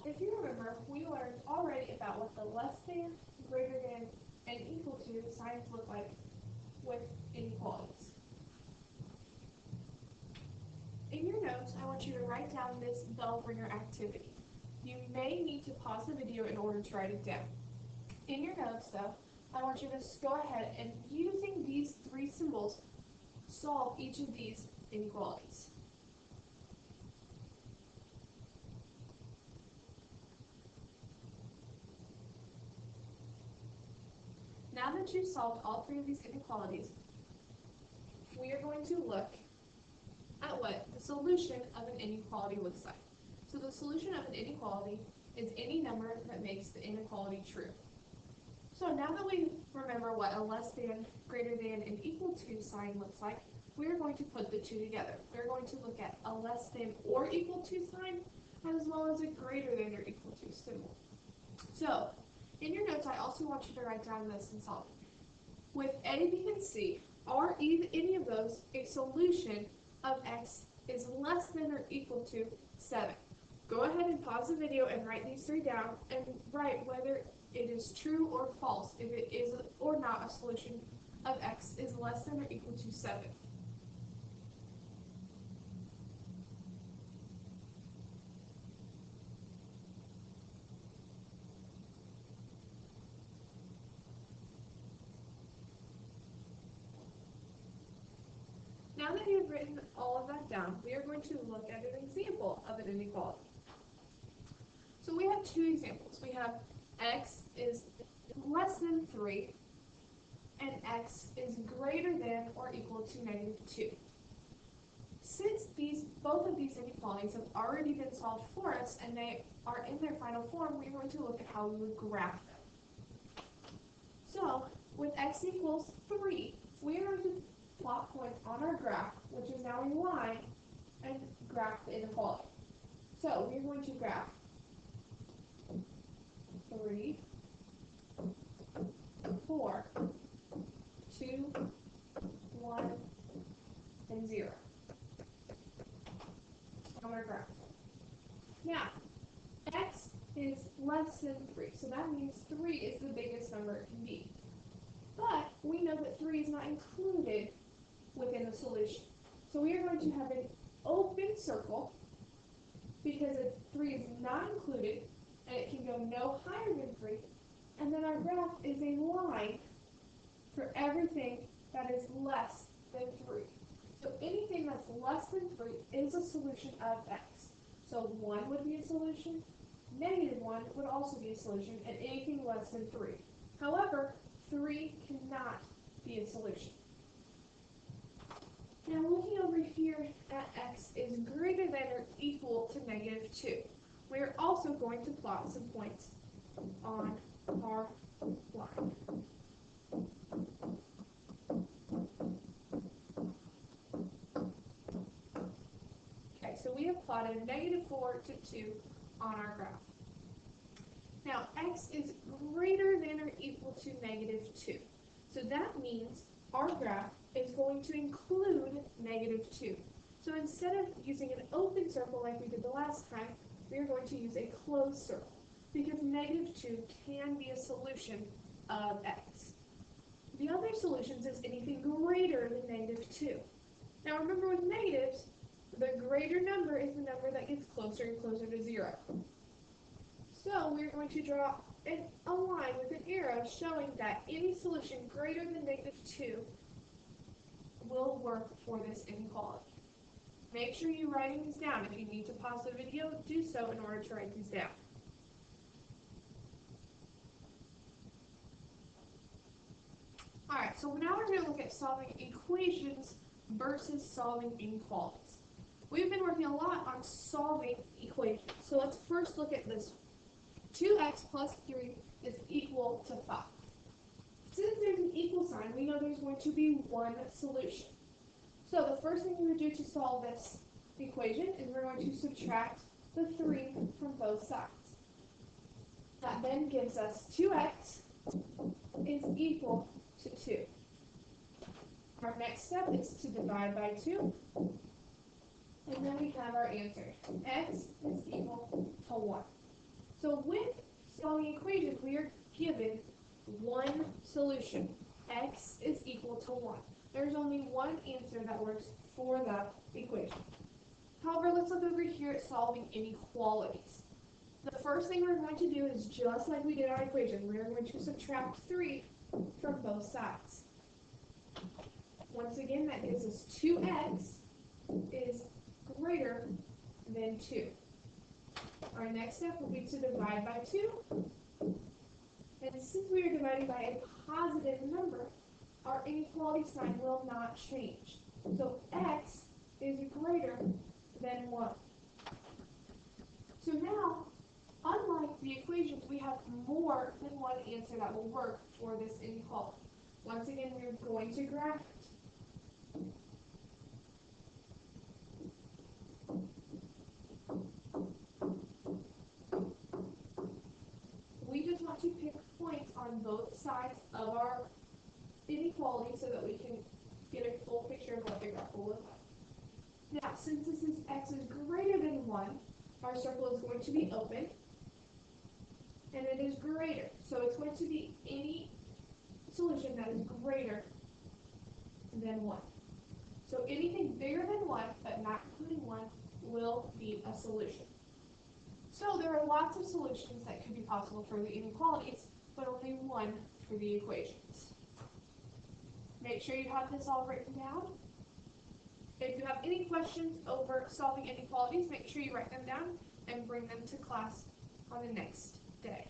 If you remember, we learned already about what the less than, greater than, and equal to signs look like with inequalities. In your notes, I want you to write down this bell ringer activity. You may need to pause the video in order to write it down. In your notes, though, I want you to go ahead and, using these three symbols, solve each of these inequalities. Now that you've solved all three of these inequalities, we are going to look at what the solution of an inequality looks like. So the solution of an inequality is any number that makes the inequality true. So now that we remember what a less than, greater than, and equal to sign looks like, we are going to put the two together. We're going to look at a less than or equal to sign, as well as a greater than or equal to symbol. So, in your notes, I also want you to write down this and solve it. With A, B, and C, are any of those a solution of x is less than or equal to 7? Go ahead and pause the video and write these three down and write whether it is true or false, if it is or not a solution of x is less than or equal to 7. Now that you've written all of that down, we are going to look at an example of an inequality. So we have two examples. We have x is less than 3, and x is greater than or equal to -2. Since both of these inequalities have already been solved for us and they are in their final form, we're going to look at how we would graph them. So with x equals 3, we are going to plot points on our graph, which is now a line, and graph the inequality. So we're going to graph 3, 4, 2, 1, and 0 on our graph. Now, x is less than 3, so that means 3 is the biggest number it can be. But we know that 3 is not included within the solution. So we are going to have an open circle because if 3 is not included, and it can go no higher than 3, and then our graph is a line for everything that is less than 3. So anything that's less than 3 is a solution of x. So 1 would be a solution, -1 would also be a solution, and anything less than 3. However, 3 cannot be a solution. Now looking over here at x is greater than or equal to -2. We're also going to plot some points on our line. Okay, so we have plotted -4 to 2 on our graph. Now x is greater than or equal to -2. So that means our graph is going to include -2. So instead of using an open circle like we did the last time, we are going to use a closed circle because -2 can be a solution of x. The other solutions is anything greater than -2. Now remember with negatives, the greater number is the number that gets closer and closer to 0. So we're going to draw a line with an arrow showing that any solution greater than -2 will work for this inequality. Make sure you're writing these down. If you need to pause the video, do so in order to write these down. Alright, so now we're going to look at solving equations versus solving inequalities. We've been working a lot on solving equations. So let's first look at this one. 2x plus 3 is equal to 5. Since there's an equal sign, we know there's going to be one solution. So the first thing we would do to solve this equation is we're going to subtract the 3 from both sides. That then gives us 2x is equal to 2. Our next step is to divide by 2, and then we have our answer. X is equal to 1. So with solving equations, we are given one solution. X is equal to 1. There's only one answer that works for that equation. However, let's look over here at solving inequalities. The first thing we're going to do is just like we did our equation. We're going to subtract 3 from both sides. Once again, that gives us 2x is greater than 2. Our next step will be to divide by 2. And since we are dividing by a positive number, our inequality sign will not change. So x is greater than 1. So now, unlike the equations, we have more than one answer that will work for this inequality. Once again, we're going to graph it. We just want to pick points on both sides of our inequality so that we can get a full picture of what the graph will look like. Now, since this is x is greater than 1, our circle is going to be open, and it is greater. So it's going to be any solution that is greater than 1. So anything bigger than 1, but not including 1, will be a solution. So there are lots of solutions that could be possible for the inequalities, but only one for the equations. Make sure you have this all written down. If you have any questions over solving inequalities, make sure you write them down and bring them to class on the next day.